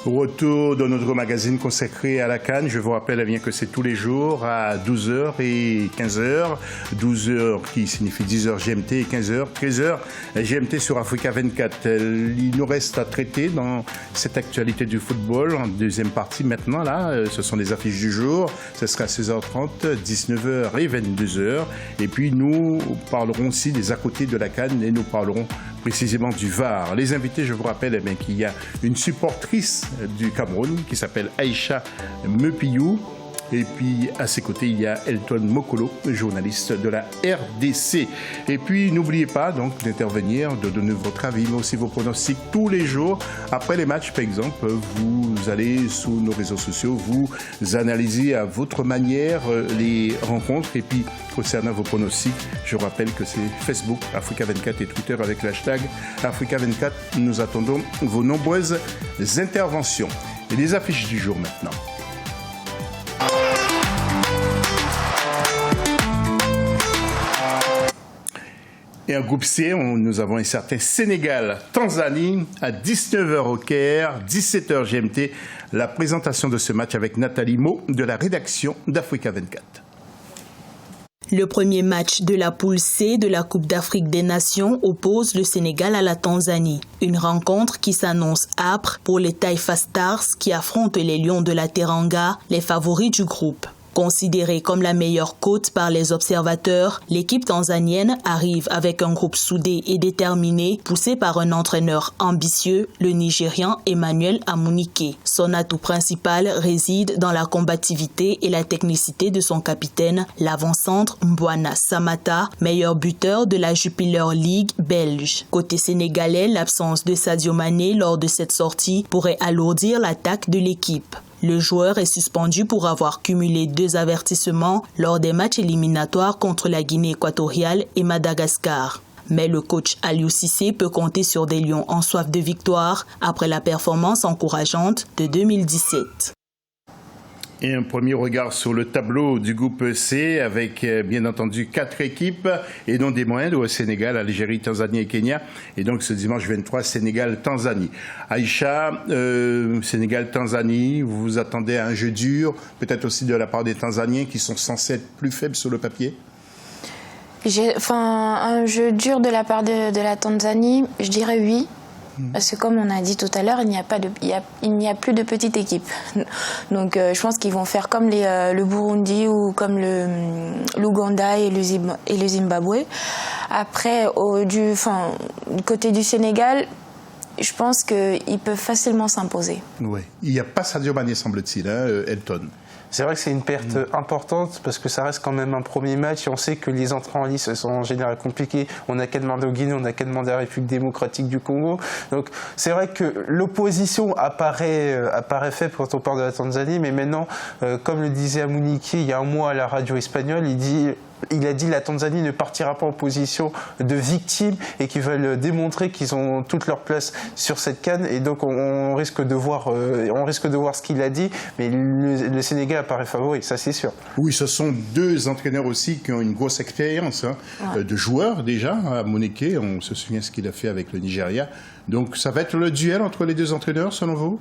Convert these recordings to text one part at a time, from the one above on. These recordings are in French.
Retour de notre magazine consacré à la CAN. Je vous rappelle bien que c'est tous les jours à 12h et 15h. 12h qui signifie 10h GMT et 15h, 13h GMT sur Africa 24. Il nous reste à traiter dans cette actualité du football en deuxième partie maintenant. Là, ce sont les affiches du jour. Ce sera à 16h30, 19h et 22h. Et puis nous parlerons aussi des à côté de la CAN et nous parlerons précisément du VAR. Les invités, je vous rappelle qu'il y a une supportrice du Cameroun qui s'appelle Aïcha Mepiyou. Et puis à ses côtés, il y a Elton Mokolo, journaliste de la RDC. Et puis n'oubliez pas donc d'intervenir, de donner votre avis, mais aussi vos pronostics tous les jours. Après les matchs, par exemple, vous allez sur nos réseaux sociaux, vous analysez à votre manière les rencontres. Et puis concernant vos pronostics, je rappelle que c'est Facebook, Africa 24 et Twitter avec l'hashtag Africa 24. Nous attendons vos nombreuses interventions. Et les affiches du jour maintenant. Et en groupe C, nous avons un certain Sénégal-Tanzanie à 19h au Caire, 17h GMT. La présentation de ce match avec Nathalie Mo de la rédaction d'Africa 24. Le premier match de la poule C de la Coupe d'Afrique des Nations oppose le Sénégal à la Tanzanie. Une rencontre qui s'annonce âpre pour les Taifa Stars qui affrontent les Lions de la Teranga, les favoris du groupe. Considérée comme la meilleure côte par les observateurs, l'équipe tanzanienne arrive avec un groupe soudé et déterminé, poussé par un entraîneur ambitieux, le Nigérian Emmanuel Amunike. Son atout principal réside dans la combativité et la technicité de son capitaine, l'avant-centre Mbwana Samata, meilleur buteur de la Jupiler League belge. Côté sénégalais, l'absence de Sadio Mané lors de cette sortie pourrait alourdir l'attaque de l'équipe. Le joueur est suspendu pour avoir cumulé 2 avertissements lors des matchs éliminatoires contre la Guinée équatoriale et Madagascar. Mais le coach Aliou Cissé peut compter sur des Lions en soif de victoire après la performance encourageante de 2017. Et un premier regard sur le tableau du groupe C avec bien entendu 4 équipes et non des moindres au Sénégal, Algérie, Tanzanie et Kenya. Et donc ce dimanche 23, Sénégal-Tanzanie. Aïcha, Sénégal-Tanzanie, vous vous attendez à un jeu dur, peut-être aussi de la part des Tanzaniens qui sont censés être plus faibles sur le papier? Un jeu dur de la part de la Tanzanie, je dirais oui. Parce que comme on a dit tout à l'heure, il n'y a plus de petite équipe. Donc je pense qu'ils vont faire comme le Burundi ou comme l'Ouganda et le Zimbabwe. Après, du côté du Sénégal, je pense qu'ils peuvent facilement s'imposer. Oui. Il n'y a pas Sadio Mané, semble-t-il, Elton. C'est vrai que c'est une perte importante parce que ça reste quand même un premier match et on sait que les entrées en lice sont en général compliquées. On n'a qu'à demander au Guinée, on n'a qu'à demander à la République démocratique du Congo. Donc c'est vrai que l'opposition apparaît faible quand on parle de la Tanzanie, mais maintenant, comme le disait Amunike il y a un mois à la radio espagnole, il a dit que la Tanzanie ne partira pas en position de victime et qu'ils veulent démontrer qu'ils ont toute leur place sur cette CAN. Et donc on risque de voir ce qu'il a dit, mais le Sénégal apparaît favori, ça c'est sûr. Oui, ce sont 2 entraîneurs aussi qui ont une grosse expérience de joueurs déjà. À Amunike, on se souvient ce qu'il a fait avec le Nigeria. Donc ça va être le duel entre les 2 entraîneurs selon vous?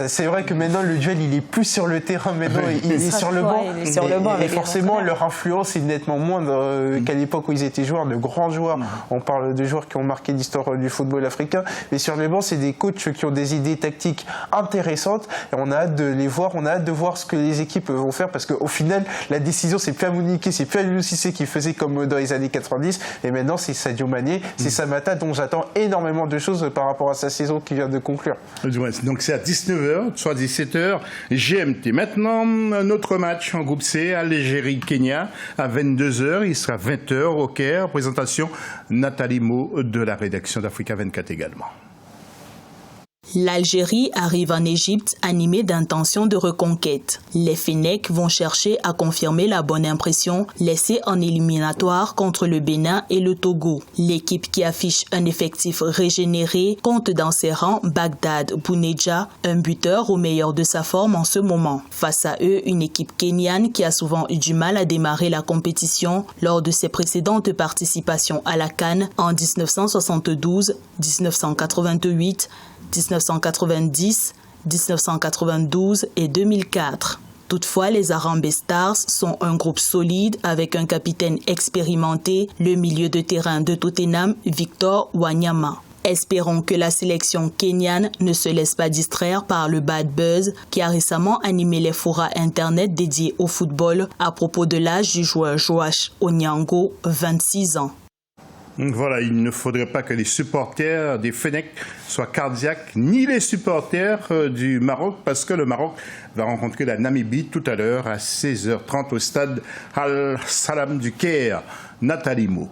C'est vrai que maintenant le duel il est plus sur le terrain, maintenant il est sur le banc. Et forcément leur influence est nettement moindre qu'à l'époque où ils étaient joueurs, de grands joueurs. On parle de joueurs qui ont marqué l'histoire du football africain. Mais sur le banc, c'est des coachs qui ont des idées tactiques intéressantes. Et on a hâte de les voir, on a hâte de voir ce que les équipes vont faire parce qu'au final, la décision c'est plus Amunike, c'est plus Aliou Cissé qui faisait comme dans les années 90. Et maintenant c'est Sadio Mané, c'est Samata dont j'attends énormément de choses par rapport à sa saison qui vient de conclure. Donc c'est à 19h, soit 17h GMT. Maintenant, un autre match en groupe C, Algérie-Kenya à 22h. Il sera 20h au Caire. Présentation Nathalie Mo de la rédaction d'Africa 24 également. L'Algérie arrive en Égypte animée d'intentions de reconquête. Les Fennecs vont chercher à confirmer la bonne impression laissée en éliminatoire contre le Bénin et le Togo. L'équipe qui affiche un effectif régénéré compte dans ses rangs Bagdad Bouneja, un buteur au meilleur de sa forme en ce moment. Face à eux, une équipe kenyane qui a souvent eu du mal à démarrer la compétition lors de ses précédentes participations à la CAN en 1972, 1988, 1990 1992 et 2004. Toutefois, les Harambee Stars sont un groupe solide avec un capitaine expérimenté, le milieu de terrain de Tottenham, Victor Wanyama. Espérons que la sélection kenyane ne se laisse pas distraire par le bad buzz qui a récemment animé les forums internet dédiés au football à propos de l'âge du joueur Joash Onyango, 26 ans. Voilà, il ne faudrait pas que les supporters des Fennecs soient cardiaques, ni les supporters du Maroc, parce que le Maroc va rencontrer la Namibie tout à l'heure à 16h30 au stade Al-Salam du Caire. Nathalie Mo.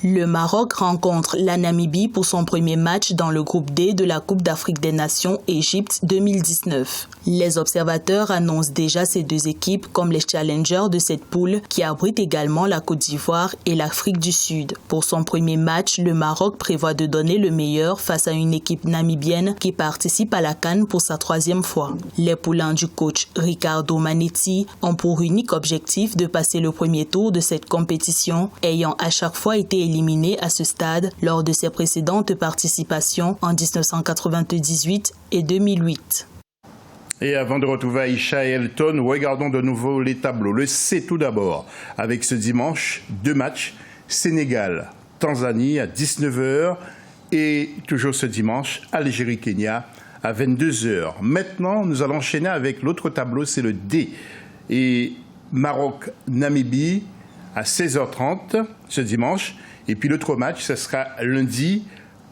Le Maroc rencontre la Namibie pour son premier match dans le groupe D de la Coupe d'Afrique des Nations Égypte 2019. Les observateurs annoncent déjà ces deux équipes comme les challengers de cette poule qui abrite également la Côte d'Ivoire et l'Afrique du Sud. Pour son premier match, le Maroc prévoit de donner le meilleur face à une équipe namibienne qui participe à la CAN pour sa 3e fois. Les poulains du coach Ricardo Manetti ont pour unique objectif de passer le premier tour de cette compétition, ayant à chaque fois été éliminé à ce stade lors de ses précédentes participations en 1998 et 2008. Et avant de retrouver Aïcha et Elton, regardons de nouveau les tableaux. Le C tout d'abord, avec ce dimanche, 2 matchs, Sénégal, Tanzanie à 19h et toujours ce dimanche, Algérie-Kenya à 22h. Maintenant, nous allons enchaîner avec l'autre tableau, c'est le D. Et Maroc-Namibie à 16h30 ce dimanche. Et puis l'autre match, ce sera lundi,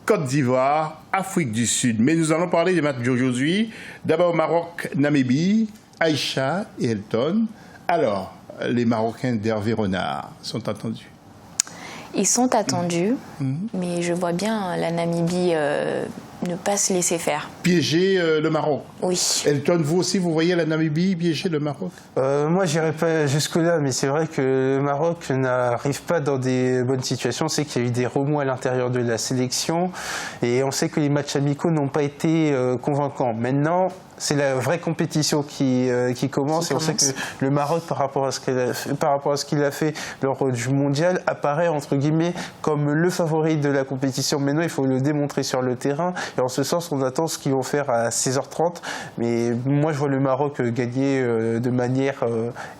Côte d'Ivoire, Afrique du Sud. Mais nous allons parler des matchs d'aujourd'hui. D'abord Maroc, Namibie, Aïcha et Elton. Alors, les Marocains d'Hervé Renard sont attendus. Ils sont attendus, mais je vois bien la Namibie ne pas se laisser faire. Piéger le Maroc. Oui. Elton, vous aussi, vous voyez la Namibie piéger le Maroc? Moi, j'irai pas jusque-là, mais c'est vrai que le Maroc n'arrive pas dans des bonnes situations. On sait qu'il y a eu des remous à l'intérieur de la sélection et on sait que les matchs amicaux n'ont pas été convaincants. Maintenant, c'est la vraie compétition qui commence et on sait que le Maroc, par rapport à ce qu'il a fait lors du mondial, apparaît entre guillemets comme le favori de la compétition. Maintenant, il faut le démontrer sur le terrain et en ce sens, on attend ce qu'ils vont faire à 16h30. Mais moi, je vois le Maroc gagner de manière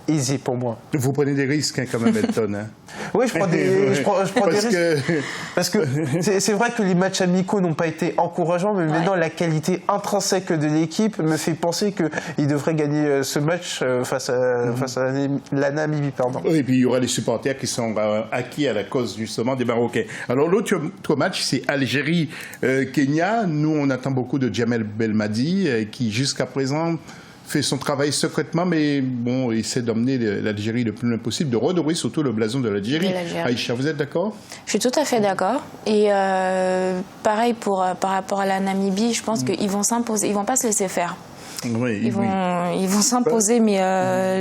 aisée pour moi. Vous prenez des risques hein, quand même, Elton. Hein. Oui, je prends des risques. Parce que c'est vrai que les matchs amicaux n'ont pas été encourageants, mais maintenant, la qualité intrinsèque de l'équipe me fait penser qu'il devrait gagner ce match face à la Namibie. Pardon. Et puis il y aura les supporters qui sont acquis à la cause justement des Marocains. Alors l'autre match, c'est Algérie-Kenya. Nous, on attend beaucoup de Djamel Belmadi qui jusqu'à présent fait son travail secrètement, mais bon, il essaie d'emmener l'Algérie le plus loin possible, de redorer surtout le blason de l'Algérie. Aïcha, vous êtes d'accord? Je suis tout à fait d'accord. Et pareil par rapport à la Namibie, je pense qu'ils vont s'imposer, ils vont pas se laisser faire. Oui, ils vont s'imposer, mais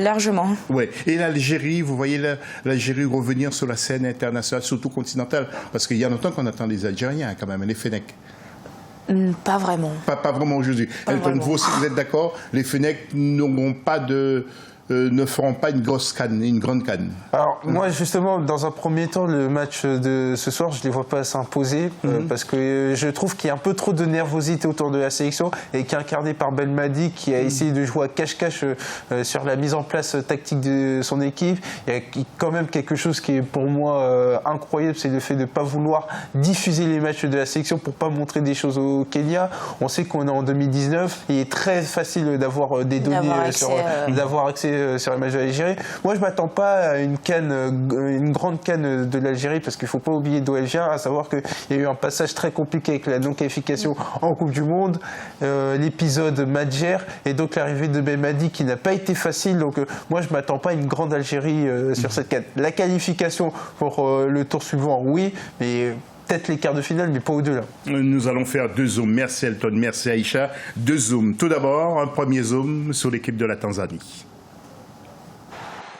largement. Oui. Et l'Algérie, vous voyez l'Algérie revenir sur la scène internationale, surtout continentale, parce qu'il y a longtemps qu'on attend les Algériens quand même, les Fennecs. Pas vraiment. Pas vraiment aujourd'hui. Elton, vous aussi, vous êtes d'accord? Les Fennecs n'auront pas ne feront pas une grande canne. Alors moi justement, dans un premier temps, le match de ce soir, je ne les vois pas s'imposer parce que je trouve qu'il y a un peu trop de nervosité autour de la sélection et qui est incarné par Belmadi qui a essayé de jouer à cache-cache sur la mise en place tactique de son équipe. Il y a quand même quelque chose qui est pour moi incroyable, c'est le fait de ne pas vouloir diffuser les matchs de la sélection pour ne pas montrer des choses au Kenya. On sait qu'on est en 2019, il est très facile d'avoir des données, d'avoir accès sur les matchs de l'Algérie. Moi, je ne m'attends pas à une grande canne de l'Algérie parce qu'il ne faut pas oublier d'où elle vient, à savoir qu'il y a eu un passage très compliqué avec la non-qualification en Coupe du Monde, l'épisode Madjer et donc l'arrivée de Belmadi qui n'a pas été facile. Donc moi, je ne m'attends pas à une grande Algérie sur cette canne. La qualification pour le tour suivant, oui, mais peut-être les quarts de finale, mais pas au-delà. Nous allons faire 2 zooms. Merci Elton, merci Aïcha. 2 zooms. Tout d'abord, un premier zoom sur l'équipe de la Tanzanie.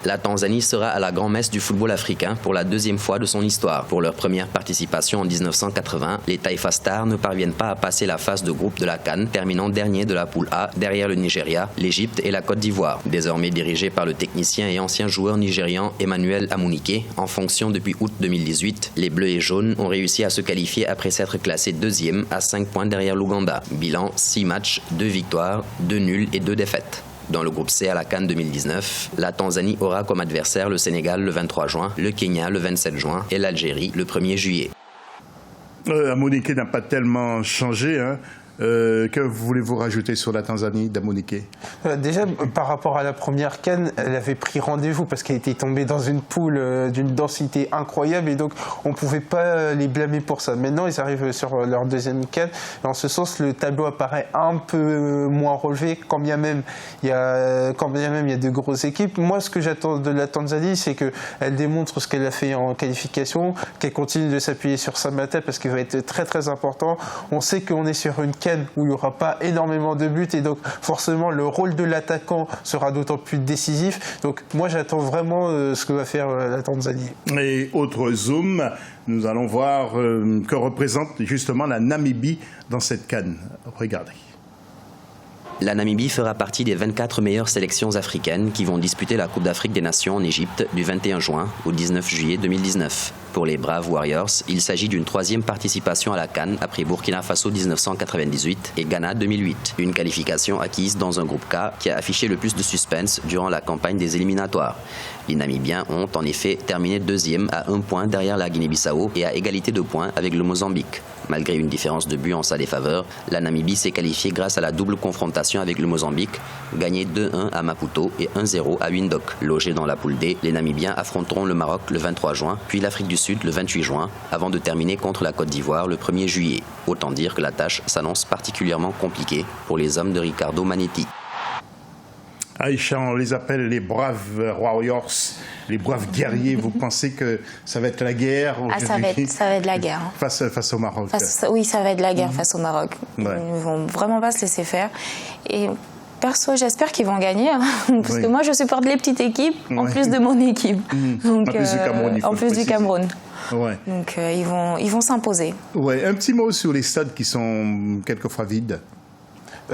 La Tanzanie sera à la grand-messe du football africain pour la deuxième fois de son histoire. Pour leur première participation en 1980, les Taifa Stars ne parviennent pas à passer la phase de groupe de la CAN, terminant dernier de la poule A derrière le Nigeria, l'Égypte et la Côte d'Ivoire. Désormais dirigé par le technicien et ancien joueur nigérian Emmanuel Amunike, en fonction depuis août 2018, les Bleus et Jaunes ont réussi à se qualifier après s'être classés deuxième à 5 points derrière l'Ouganda. Bilan 6 matchs, 2 victoires, 2 nuls et 2 défaites. Dans le groupe C à la CAN 2019, la Tanzanie aura comme adversaire le Sénégal le 23 juin, le Kenya le 27 juin et l'Algérie le 1er juillet. Amunike n'a pas tellement changé, hein. Que voulez-vous rajouter sur la Tanzanie d'Amunike? Déjà, par rapport à la première CAN, elle avait pris rendez-vous parce qu'elle était tombée dans une poule d'une densité incroyable et donc on ne pouvait pas les blâmer pour ça. Maintenant, ils arrivent sur leur deuxième CAN. En ce sens, le tableau apparaît un peu moins relevé, quand bien même il y a de grosses équipes. Moi, ce que j'attends de la Tanzanie, c'est qu'elle démontre ce qu'elle a fait en qualification, qu'elle continue de s'appuyer sur Samata parce qu'il va être très très important. On sait qu'on est sur une CAN où il n'y aura pas énormément de buts et donc forcément le rôle de l'attaquant sera d'autant plus décisif. Donc moi j'attends vraiment ce que va faire la Tanzanie. Et autre zoom, nous allons voir que représente justement la Namibie dans cette CAN. Regardez. La Namibie fera partie des 24 meilleures sélections africaines qui vont disputer la Coupe d'Afrique des Nations en Égypte du 21 juin au 19 juillet 2019. Pour les Braves Warriors, il s'agit d'une 3e participation à la CAN après Burkina Faso 1998 et Ghana 2008. Une qualification acquise dans un groupe K qui a affiché le plus de suspense durant la campagne des éliminatoires. Les Namibiens ont en effet terminé 2e à 1 point derrière la Guinée-Bissau et à égalité de points avec le Mozambique. Malgré une différence de but en sa défaveur, la Namibie s'est qualifiée grâce à la double confrontation avec le Mozambique, gagnée 2-1 à Maputo et 1-0 à Windhoek. Logés dans la poule D, les Namibiens affronteront le Maroc le 23 juin, puis l'Afrique du Sud le 28 juin, avant de terminer contre la Côte d'Ivoire le 1er juillet. Autant dire que la tâche s'annonce particulièrement compliquée pour les hommes de Ricardo Manetti. Aïcha, on les appelle les braves Warriors, les braves guerriers. Vous pensez que ça va être la guerre ça va être la guerre. Hein. Face au Maroc. Oui, ça va être la guerre face au Maroc. Ouais. Ils ne vont vraiment pas se laisser faire. Et perso, j'espère qu'ils vont gagner. Hein, parce que moi, je supporte les petites équipes en plus de mon équipe. Donc, en plus du Cameroun. En plus du Cameroun. Ouais. Donc, ils vont s'imposer. Ouais. Un petit mot sur les stades qui sont quelquefois vides.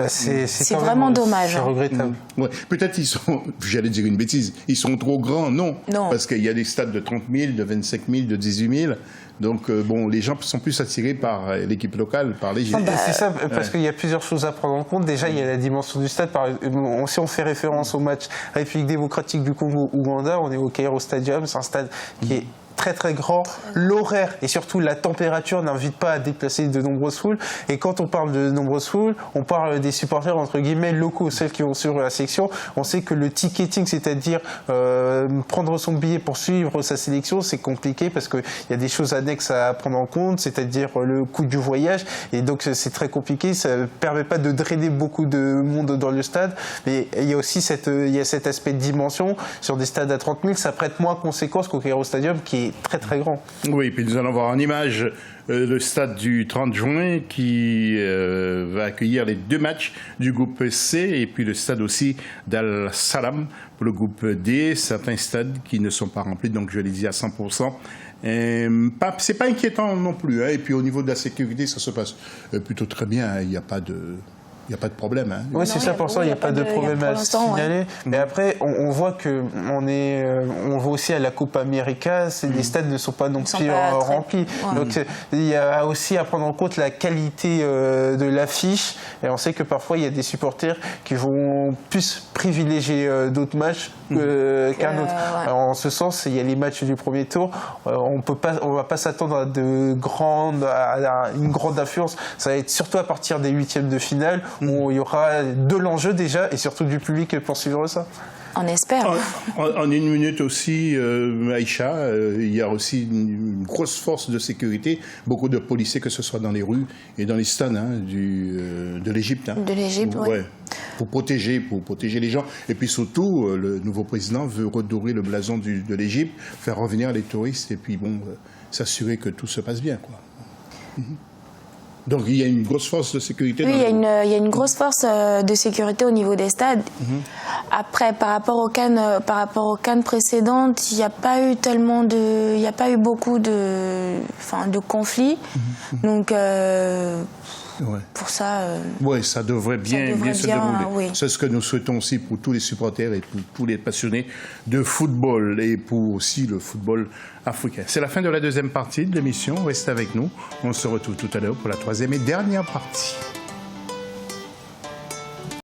C'est vraiment dommage. C'est regrettable. Ouais. Peut-être ils sont, j'allais dire une bêtise, ils sont trop grands, non. Parce qu'il y a des stades de 30 000, de 25 000, de 18 000. Donc, bon, les gens sont plus attirés par l'équipe locale, par les gens. C'est ça, parce qu'il y a plusieurs choses à prendre en compte. Déjà, il y a la dimension du stade. Si on fait référence au match République démocratique du Congo-Ouganda, on est au Cairo Stadium. C'est un stade qui est très très grand, l'horaire et surtout la température n'invite pas à déplacer de nombreuses foules. Et quand on parle de nombreuses foules, on parle des supporters entre guillemets locaux, celles qui vont sur la section. On sait que le ticketing, c'est-à-dire prendre son billet pour suivre sa sélection, c'est compliqué parce qu'il y a des choses annexes à prendre en compte, c'est-à-dire le coût du voyage. Et donc c'est très compliqué, ça ne permet pas de drainer beaucoup de monde dans le stade. Mais il y a aussi cet aspect de dimension. Sur des stades à 30 000, ça prête moins conséquence qu'au Cairo Stadium qui est très très grand. Oui, puis nous allons voir en image le stade du 30 juin qui va accueillir les 2 matchs du groupe C et puis le stade aussi d'Al Salam pour le groupe D, certains stades qui ne sont pas remplis, donc je l'ai dit à 100%. C'est pas inquiétant non plus, hein. Et puis au niveau de la sécurité, ça se passe plutôt très bien, hein. Il n'y a pas de problème. Hein. Oui, c'est ça, pour ça, il n'y a pas de problème à signaler. Ouais. Mais après, on voit on va aussi à la Coupe América, les stades ne sont pas non plus remplis. Ouais. Donc, il y a aussi à prendre en compte la qualité de l'affiche. Et on sait que parfois, il y a des supporters qui vont plus privilégier d'autres matchs qu'un autre. Ouais. En ce sens, il y a les matchs du premier tour. On va pas s'attendre à une grande affluence. Ça va être surtout à partir des 8e de finale où il y aura de l'enjeu déjà et surtout du public pour suivre ça. On espère. En une minute aussi, Aïcha, il y a aussi une grosse force de sécurité, beaucoup de policiers, que ce soit dans les rues et dans les stades de l'Égypte. Hein. De l'Égypte, oui. Ouais, pour protéger les gens. Et puis surtout, le nouveau président veut redorer le blason de l'Égypte, faire revenir les touristes et puis bon, s'assurer que tout se passe bien, quoi. Donc il y a une grosse force de sécurité. Oui, il y a une grosse force de sécurité au niveau des stades. Après, par rapport aux CAN précédentes, il n'y a pas eu beaucoup de conflits. Donc pour ça. Oui, ça devrait bien se dérouler. Oui. C'est ce que nous souhaitons aussi pour tous les supporters et pour tous les passionnés de football et pour aussi le football africain. C'est la fin de la deuxième partie de l'émission. Restez avec nous. On se retrouve tout à l'heure pour la troisième et dernière partie.